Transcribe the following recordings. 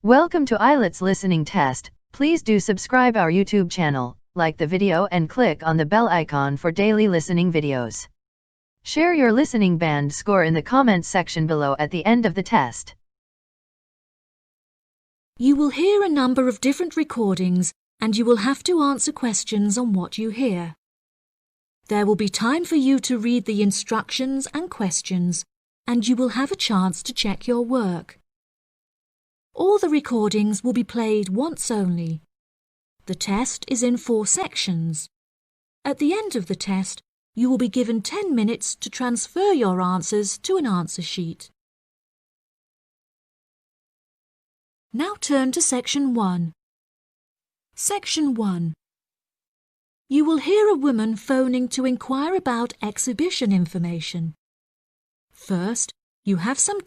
Welcome to Ielts listening test. Please do subscribe our YouTube channel, like the video and click on the bell icon for daily listening videos. Share your listening band score in the comments section below at the end of the test. You will hear a number of different recordings and you will have to answer questions on what you hear. There will be time for you to read the instructions and questions, and you will have a chance to check your work. All the recordings will be played once only. The test is in 4 sections. At the end of the test, you will be given 10 minutes to transfer your answers to an answer sheet. Now turn to Section 1. Section 1. You will hear a woman phoning to inquire about exhibition information. First, you have some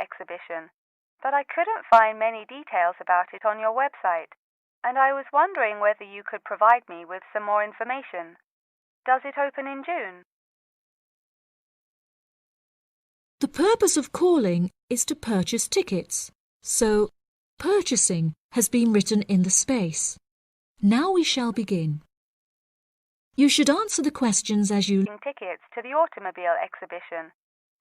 exhibition, but I couldn't find many details about it on your website, and I was wondering whether you could provide me with some more information. Does it open in June? The purpose of calling is to purchase tickets, so purchasing has been written in the space. Now we shall begin. You should answer the questions as you Tickets to the automobile exhibition,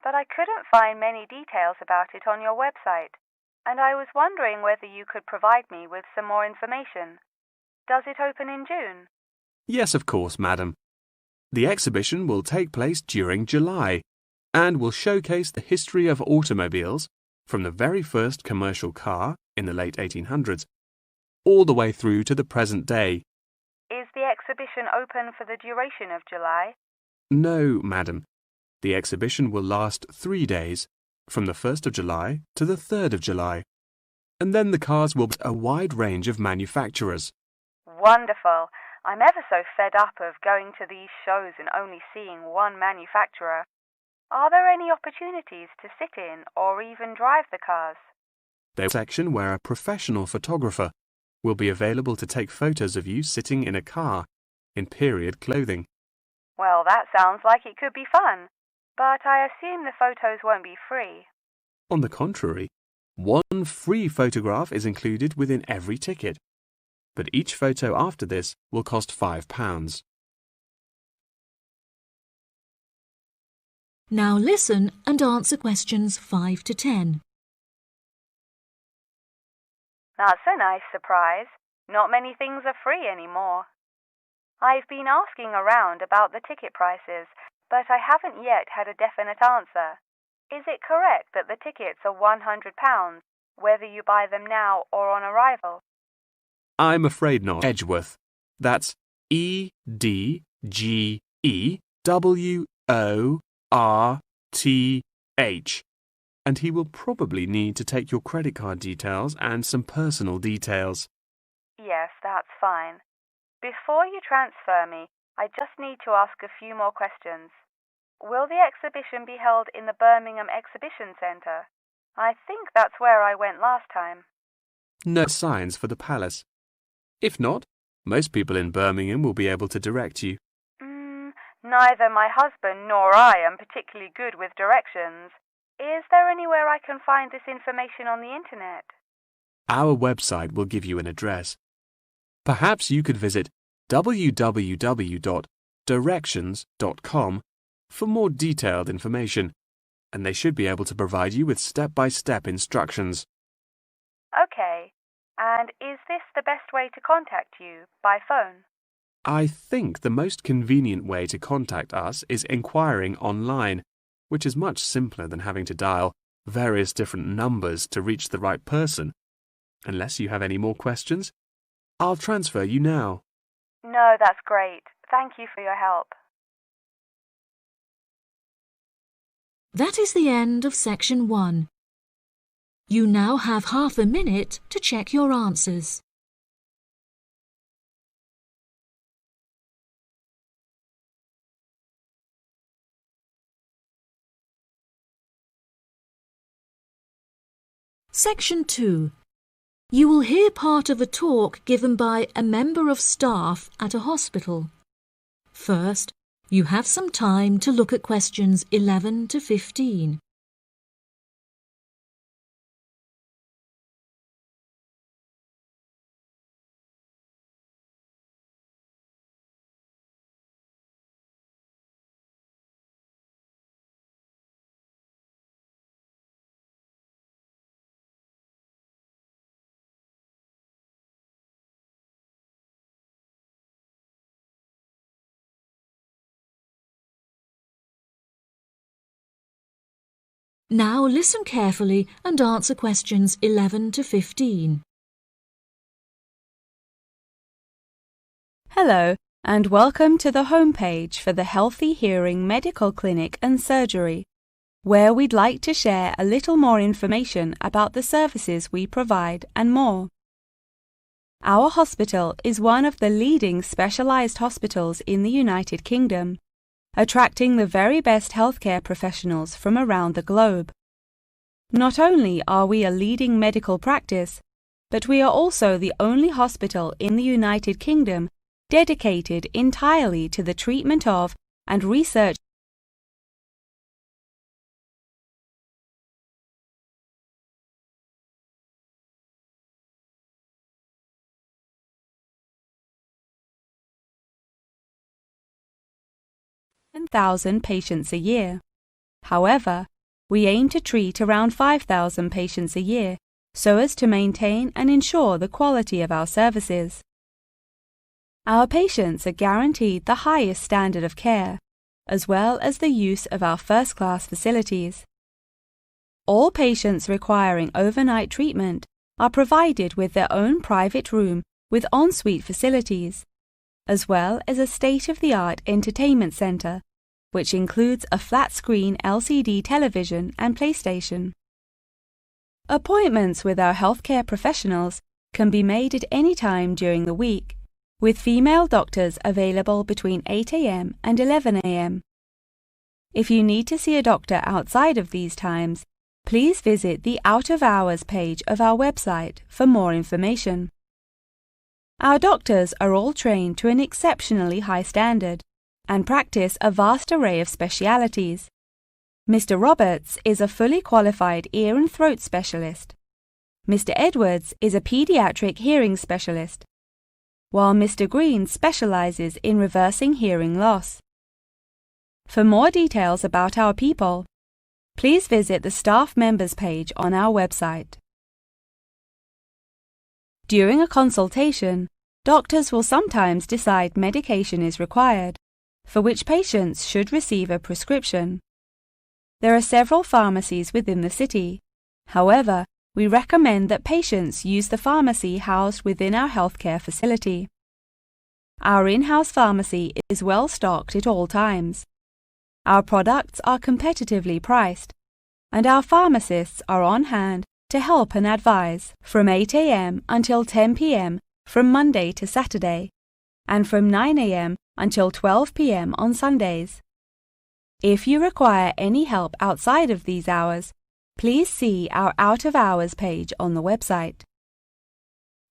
but I couldn't find many details about it on your website, and I was wondering whether you could provide me with some more information. Does it open in June? Yes, of course, madam. The exhibition will take place during July and will showcase the history of automobiles from the very first commercial car in the late 1800s all the way through to the present day. Is the exhibition open for the duration of July? No, madam. The exhibition will last 3 days, from the 1st of July to the 3rd of July, and then the cars will be a wide range of manufacturers. Wonderful. I'm ever so fed up of going to these shows and only seeing one manufacturer. Are there any opportunities to sit in or even drive the cars? There's a section where a professional photographer will be available to take photos of you sitting in a car in period clothing. Well, that sounds like it could be fun, but I assume the photos won't be free. On the contrary, one free photograph is included within every ticket, but each photo after this will cost £5. Now listen and answer questions 5 to 10. That's a nice surprise. Not many things are free anymore. I've been asking around about the ticket prices, but I haven't yet had a definite answer. Is it correct that the tickets are £100, whether you buy them now or on arrival? I'm afraid not. Edgeworth. That's EDGEWORTH. And he will probably need to take your credit card details and some personal details. Yes, that's fine. Before you transfer me, I just need to ask a few more questions. Will the exhibition be held in the Birmingham Exhibition Centre? I think that's where I went last time. No signs for the palace. If not, most people in Birmingham will be able to direct you. Neither my husband nor I am particularly good with directions. Is there anywhere I can find this information on the internet? Our website will give you an address. Perhaps you could visit www.directions.com for more detailed information, and they should be able to provide you with step-by-step instructions. Okay. And is this the best way to contact you, by phone? I think the most convenient way to contact us is inquiring online, which is much simpler than having to dial various different numbers to reach the right person. Unless you have any more questions, I'll transfer you now. No, that's great. Thank you for your help. That is the end of Section 1. You now have half a minute to check your answers. Section 2. You will hear part of a talk given by a member of staff at a hospital. First, you have some time to look at questions 11 to 15. Now listen carefully and answer questions 11 to 15. Hello, and welcome to the homepage for the Healthy Hearing Medical Clinic and Surgery, where we'd like to share a little more information about the services we provide and more. Our hospital is one of the leading specialised hospitals in the United Kingdom, attracting the very best healthcare professionals from around the globe. Not only are we a leading medical practice, but we are also the only hospital in the United Kingdom dedicated entirely to the treatment of and research of 1,000 patients a year. However, we aim to treat around 5,000 patients a year so as to maintain and ensure the quality of our services. Our patients are guaranteed the highest standard of care, as well as the use of our first-class facilities. All patients requiring overnight treatment are provided with their own private room with en-suite facilities, as well as a state-of-the-art entertainment centre, which includes a flat-screen LCD television and PlayStation. Appointments with our healthcare professionals can be made at any time during the week, with female doctors available between 8 a.m. and 11 a.m. If you need to see a doctor outside of these times, please visit the Out of Hours page of our website for more information. Our doctors are all trained to an exceptionally high standard and practice a vast array of specialities. Mr. Roberts is a fully qualified ear and throat specialist. Mr. Edwards is a pediatric hearing specialist, while Mr. Green specializes in reversing hearing loss. For more details about our people, please visit the staff members page on our website. During a consultation, doctors will sometimes decide medication is required, for which patients should receive a prescription. There are several pharmacies within the city. However, we recommend that patients use the pharmacy housed within our healthcare facility. Our in-house pharmacy is well stocked at all times. Our products are competitively priced, and our pharmacists are on hand to help and advise from 8 a.m. until 10 p.m. from Monday to Saturday, and from 9 a.m. until 12 p.m. on Sundays. If you require any help outside of these hours, please see our Out of Hours page on the website.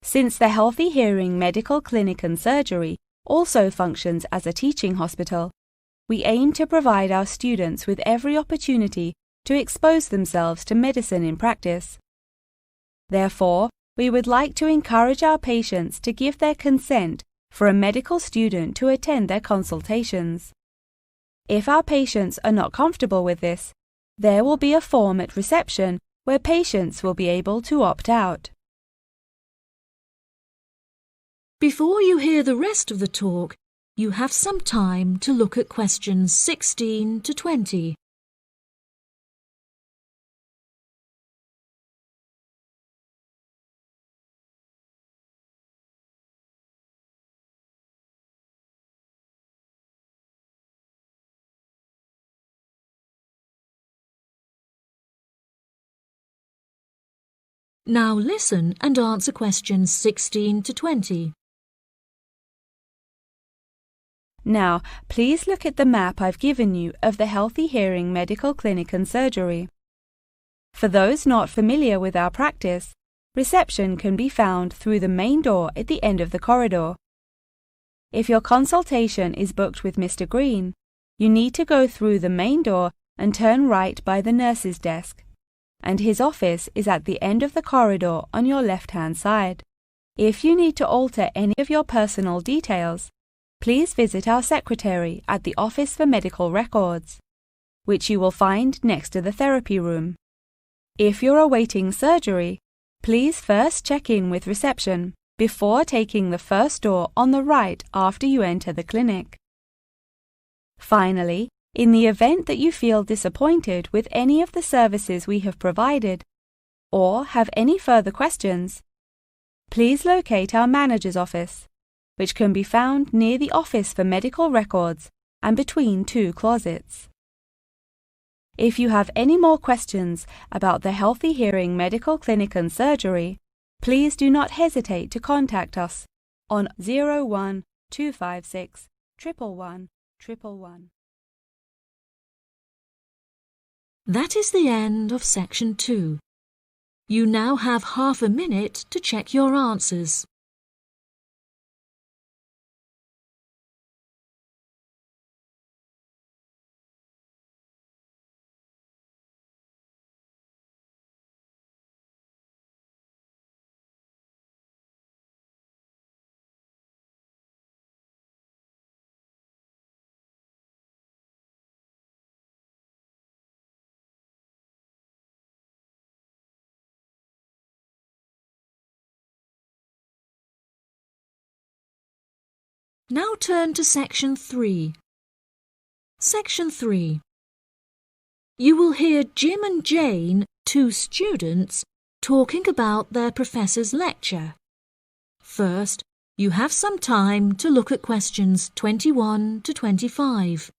Since the Healthy Hearing Medical Clinic and Surgery also functions as a teaching hospital, we aim to provide our students with every opportunity to expose themselves to medicine in practice. Therefore, we would like to encourage our patients to give their consent for a medical student to attend their consultations. If our patients are not comfortable with this, there will be a form at reception where patients will be able to opt out. Before you hear the rest of the talk, you have some time to look at questions 16 to 20. Now listen and answer questions 16 to 20. Now, please look at the map I've given you of the Healthy Hearing Medical Clinic and Surgery. For those not familiar with our practice, Reception can be found through the main door at the end of the corridor. If your consultation is booked with Mr. Green, you need to go through the main door and turn right by the nurse's desk, and his office is at the end of the corridor on your left-hand side. If you need to alter any of your personal details, please visit our secretary at the Office for Medical Records, which you will find next to the therapy room. If you're awaiting surgery, please first check in with reception before taking the first door on the right after you enter the clinic. Finally, in the event that you feel disappointed with any of the services we have provided, or have any further questions, please locate our manager's office, which can be found near the Office for Medical Records and between two closets. If you have any more questions about the Healthy Hearing Medical Clinic and Surgery, please do not hesitate to contact us on 01 256 111 111. That is the end of section 2. You now have half a minute to check your answers. Now turn to section 3. Section 3. You will hear Jim and Jane, two students, talking about their professor's lecture. First, you have some time to look at questions 21 to 25.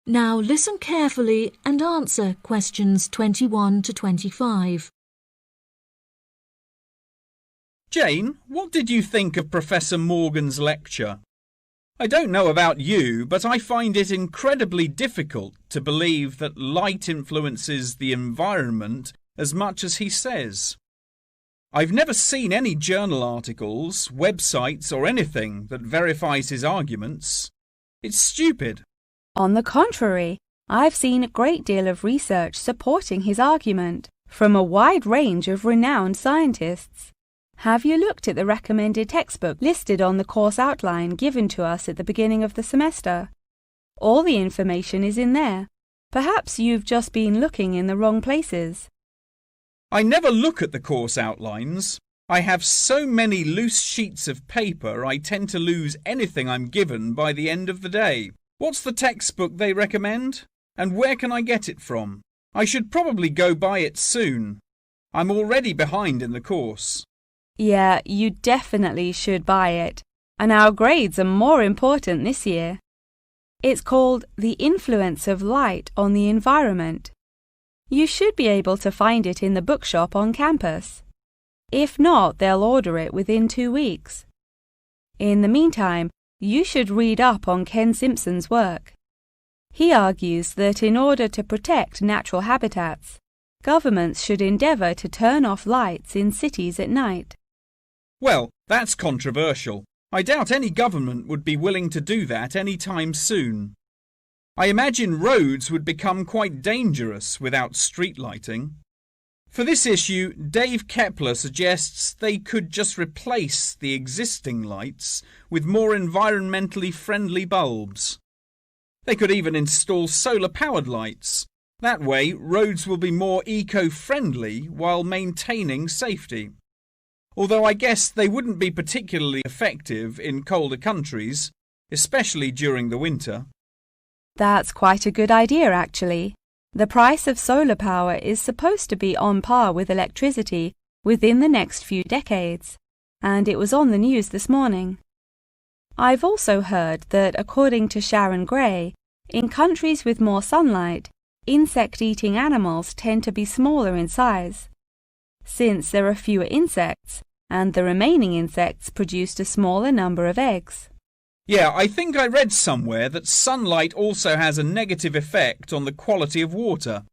Now listen carefully and answer questions 21 to 25. Jane, what did you think of Professor Morgan's lecture? I don't know about you, but I find it incredibly difficult to believe that light influences the environment as much as he says. I've never seen any journal articles, websites or anything that verifies his arguments. It's stupid. On the contrary, I've seen a great deal of research supporting his argument from a wide range of renowned scientists. Have you looked at the recommended textbook listed on the course outline given to us at the beginning of the semester? All the information is in there. Perhaps you've just been looking in the wrong places. I never look at the course outlines. I have so many loose sheets of paper I tend to lose anything I'm given by the end of the day. What's the textbook they recommend? And where can I get it from? I should probably go buy it soon. I'm already behind in the course. Yeah, you definitely should buy it. And our grades are more important this year. It's called The Influence of Light on the Environment. You should be able to find it in the bookshop on campus. If not, they'll order it within 2 weeks. In the meantime, you should read up on Ken Simpson's work. He argues that in order to protect natural habitats, governments should endeavour to turn off lights in cities at night. Well, that's controversial. I doubt any government would be willing to do that any time soon. I imagine roads would become quite dangerous without street lighting. For this issue, Dave Kepler suggests they could just replace the existing lights with more environmentally friendly bulbs. They could even install solar-powered lights. That way, roads will be more eco-friendly while maintaining safety. Although I guess they wouldn't be particularly effective in colder countries, especially during the winter. That's quite a good idea, actually. The price of solar power is supposed to be on par with electricity within the next few decades, and it was on the news this morning. I've also heard that, according to Sharon Gray, in countries with more sunlight, insect-eating animals tend to be smaller in size. Since there are fewer insects, and the remaining insects produced a smaller number of eggs. Yeah, I think I read somewhere that sunlight also has a negative effect on the quality of water,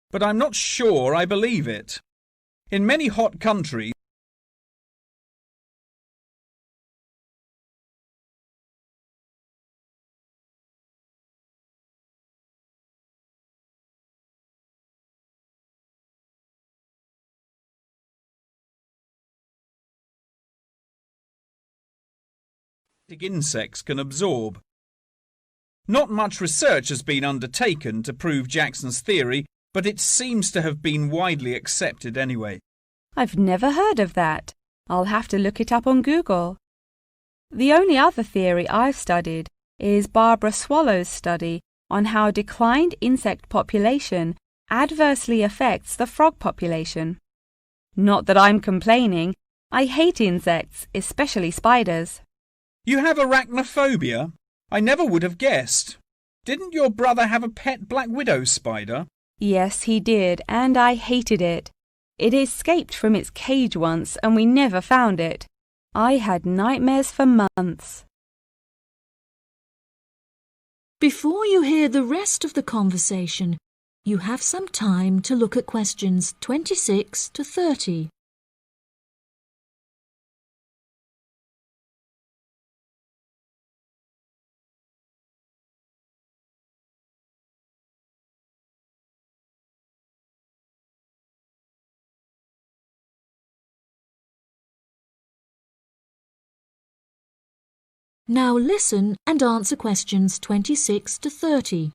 but I'm not sure I believe it. In many hot countries, insects can absorb. Not much research has been undertaken to prove Jackson's theory, but it seems to have been widely accepted anyway. I've never heard of that. I'll have to look it up on Google. The only other theory I've studied is Barbara Swallow's study on how declined insect population adversely affects the frog population. Not that I'm complaining. I hate insects, especially spiders. You have arachnophobia? I never would have guessed. Didn't your brother have a pet black widow spider? Yes, he did, and I hated it. It escaped from its cage once, and we never found it. I had nightmares for months. Before you hear the rest of the conversation, you have some time to look at questions 26 to 30. Now listen and answer questions 26 to 30.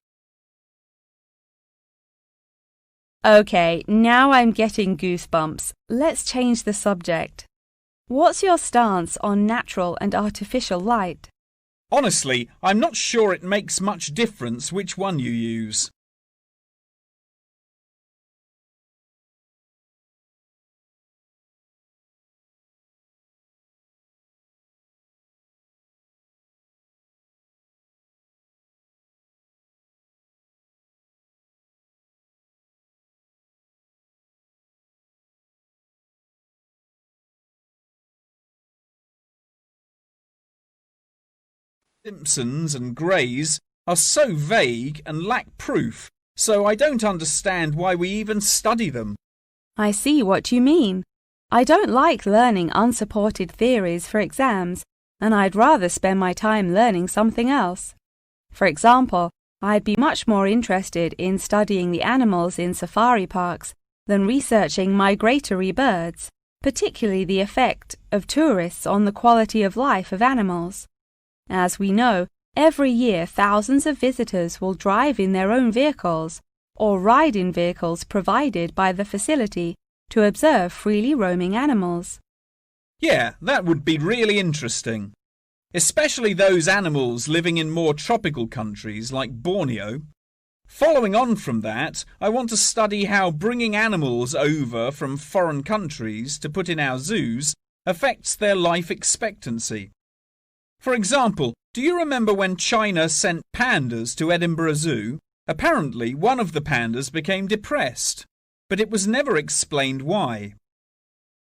Okay, now I'm getting goosebumps. Let's change the subject. What's your stance on natural and artificial light? Honestly, I'm not sure it makes much difference which one you use. Simpsons and Greys are so vague and lack proof, so I don't understand why we even study them. I see what you mean. I don't like learning unsupported theories for exams, and I'd rather spend my time learning something else. For example, I'd be much more interested in studying the animals in safari parks than researching migratory birds, particularly the effect of tourists on the quality of life of animals. As we know, every year thousands of visitors will drive in their own vehicles or ride in vehicles provided by the facility to observe freely roaming animals. Yeah, that would be really interesting. Especially those animals living in more tropical countries like Borneo. Following on from that, I want to study how bringing animals over from foreign countries to put in our zoos affects their life expectancy. For example, do you remember when China sent pandas to Edinburgh Zoo? Apparently, one of the pandas became depressed, but it was never explained why.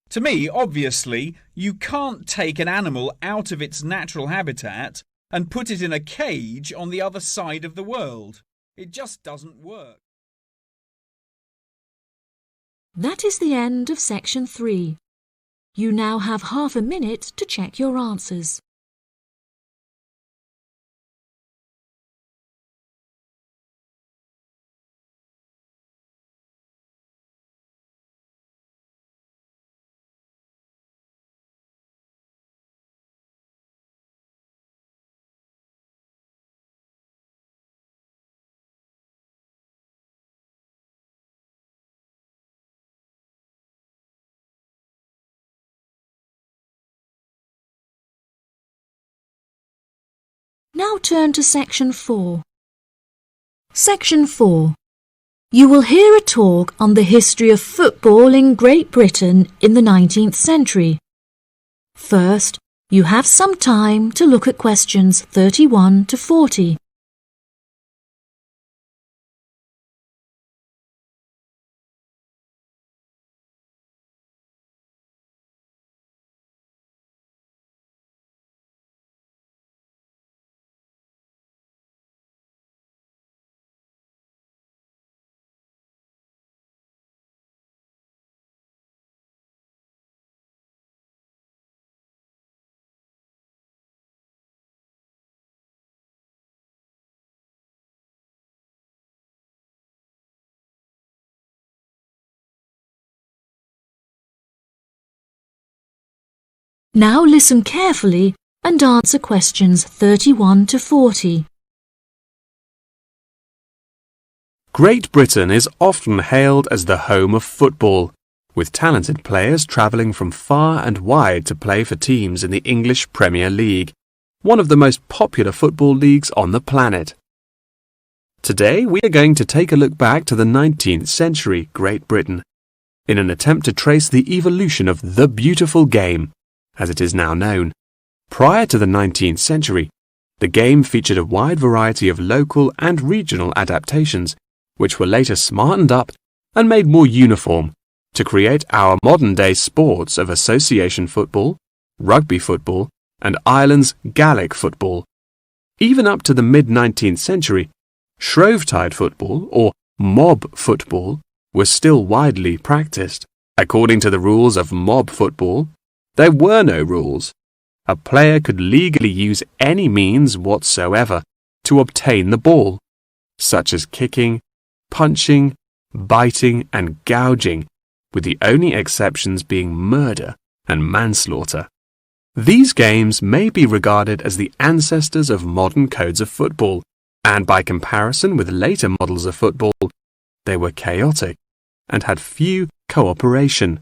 To me, obviously, you can't take an animal out of its natural habitat and put it in a cage on the other side of the world. It just doesn't work. That is the end of section 3. You now have half a minute to check your answers. Now turn to section 4. Section 4. You will hear a talk on the history of football in Great Britain in the 19th century. First, you have some time to look at questions 31 to 40. Now listen carefully and answer questions 31 to 40. Great Britain is often hailed as the home of football, with talented players travelling from far and wide to play for teams in the English Premier League, one of the most popular football leagues on the planet. Today we are going to take a look back to the 19th century Great Britain, in an attempt to trace the evolution of the beautiful game, as it is now known. Prior to the 19th century, the game featured a wide variety of local and regional adaptations, which were later smartened up and made more uniform to create our modern-day sports of association football, rugby football, and Ireland's Gaelic football. Even up to the mid-19th century, Shrovetide football, or mob football, was still widely practiced. According to the rules of mob football, there were no rules. A player could legally use any means whatsoever to obtain the ball, such as kicking, punching, biting, and gouging, with the only exceptions being murder and manslaughter. These games may be regarded as the ancestors of modern codes of football, and by comparison with later models of football, they were chaotic and had few cooperation.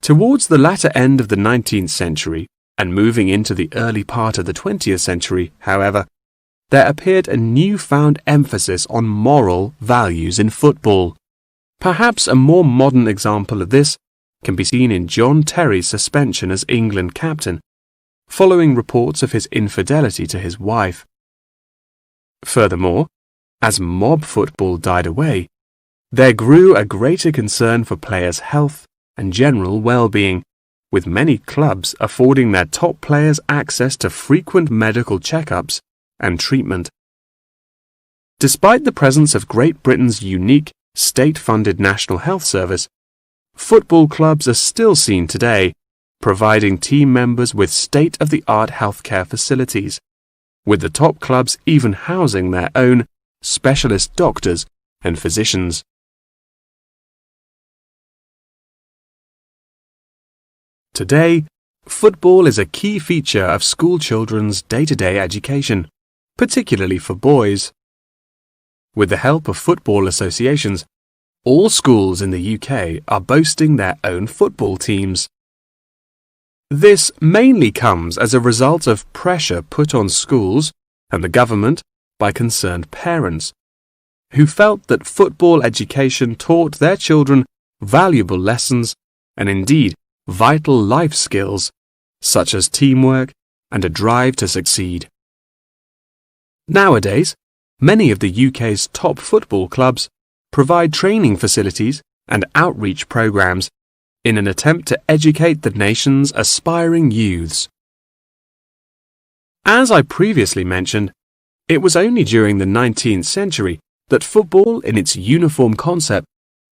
Towards the latter end of the 19th century and moving into the early part of the 20th century, however, there appeared a newfound emphasis on moral values in football. Perhaps a more modern example of this can be seen in John Terry's suspension as England captain, following reports of his infidelity to his wife. Furthermore, as mob football died away, there grew a greater concern for players' health and general well-being, with many clubs affording their top players access to frequent medical checkups and treatment. Despite the presence of Great Britain's unique state-funded National Health Service, football clubs are still seen today, providing team members with state-of-the-art healthcare facilities, with the top clubs even housing their own specialist doctors and physicians. Today, football is a key feature of school children's day-to-day education, particularly for boys. With the help of football associations, all schools in the UK are boasting their own football teams. This mainly comes as a result of pressure put on schools and the government by concerned parents, who felt that football education taught their children valuable lessons and indeed vital life skills, such as teamwork and a drive to succeed. Nowadays, many of the UK's top football clubs provide training facilities and outreach programs in an attempt to educate the nation's aspiring youths. As I previously mentioned, it was only during the 19th century that football in its uniform concept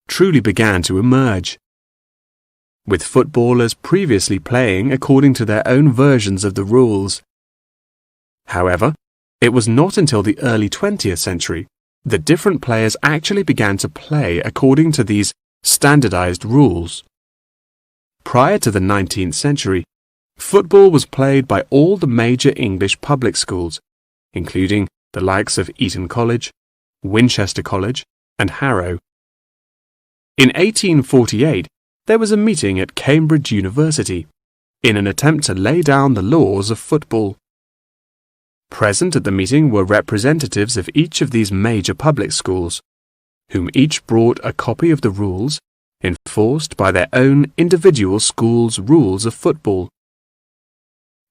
truly began to emerge, with footballers previously playing according to their own versions of the rules. However, it was not until the early 20th century that different players actually began to play according to these standardized rules. Prior to the 19th century, football was played by all the major English public schools, including the likes of Eton College, Winchester College, and Harrow. In 1848, there was a meeting at Cambridge University in an attempt to lay down the laws of football. Present at the meeting were representatives of each of these major public schools, whom each brought a copy of the rules enforced by their own individual school's rules of football.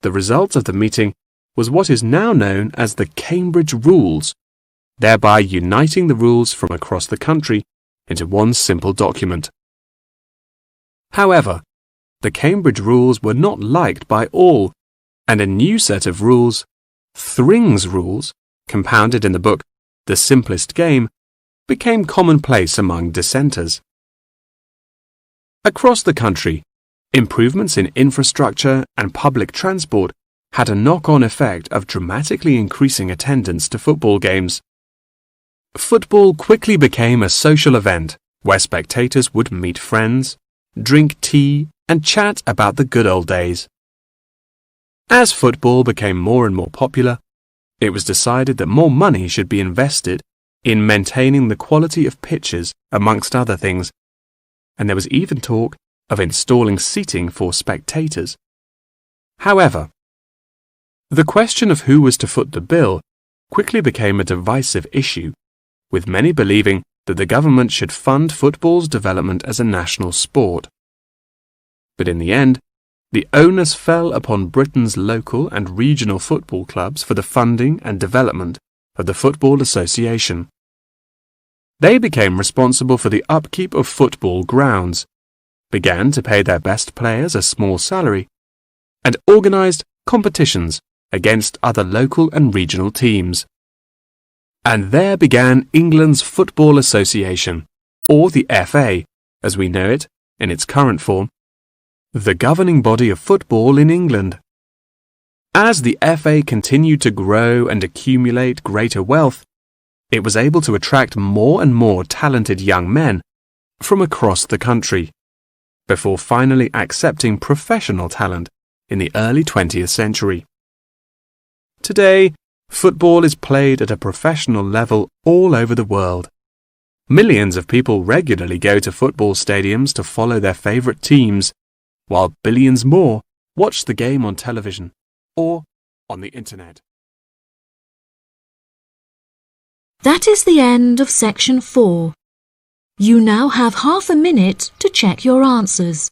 The result of the meeting was what is now known as the Cambridge Rules, thereby uniting the rules from across the country into one simple document. However, the Cambridge Rules were not liked by all, and a new set of rules, Thring's Rules, compounded in the book The Simplest Game, became commonplace among dissenters. Across the country, improvements in infrastructure and public transport had a knock-on effect of dramatically increasing attendance to football games. Football quickly became a social event where spectators would meet friends, drink tea, and chat about the good old days. As football became more and more popular, it was decided that more money should be invested in maintaining the quality of pitches, amongst other things, and there was even talk of installing seating for spectators. However, the question of who was to foot the bill quickly became a divisive issue, with many believing that the government should fund football's development as a national sport. But in the end, the onus fell upon Britain's local and regional football clubs for the funding and development of the Football Association. They became responsible for the upkeep of football grounds, began to pay their best players a small salary, and organised competitions against other local and regional teams. And there began England's Football Association, or the FA, as we know it in its current form, the governing body of football in England. As the FA continued to grow and accumulate greater wealth, it was able to attract more and more talented young men from across the country, before finally accepting professional talent in the early 20th century. Today, football is played at a professional level all over the world. Millions of people regularly go to football stadiums to follow their favourite teams, while billions more watch the game on television or on the internet. That is the end of section 4. You now have half a minute to check your answers.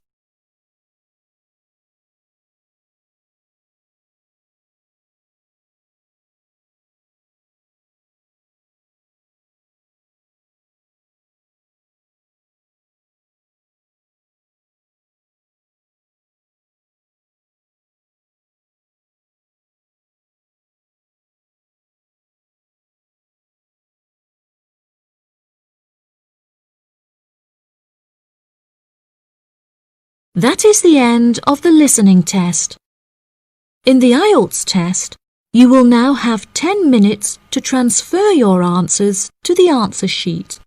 That is the end of the listening test. In the Ielts test, you will now have 10 minutes to transfer your answers to the answer sheet.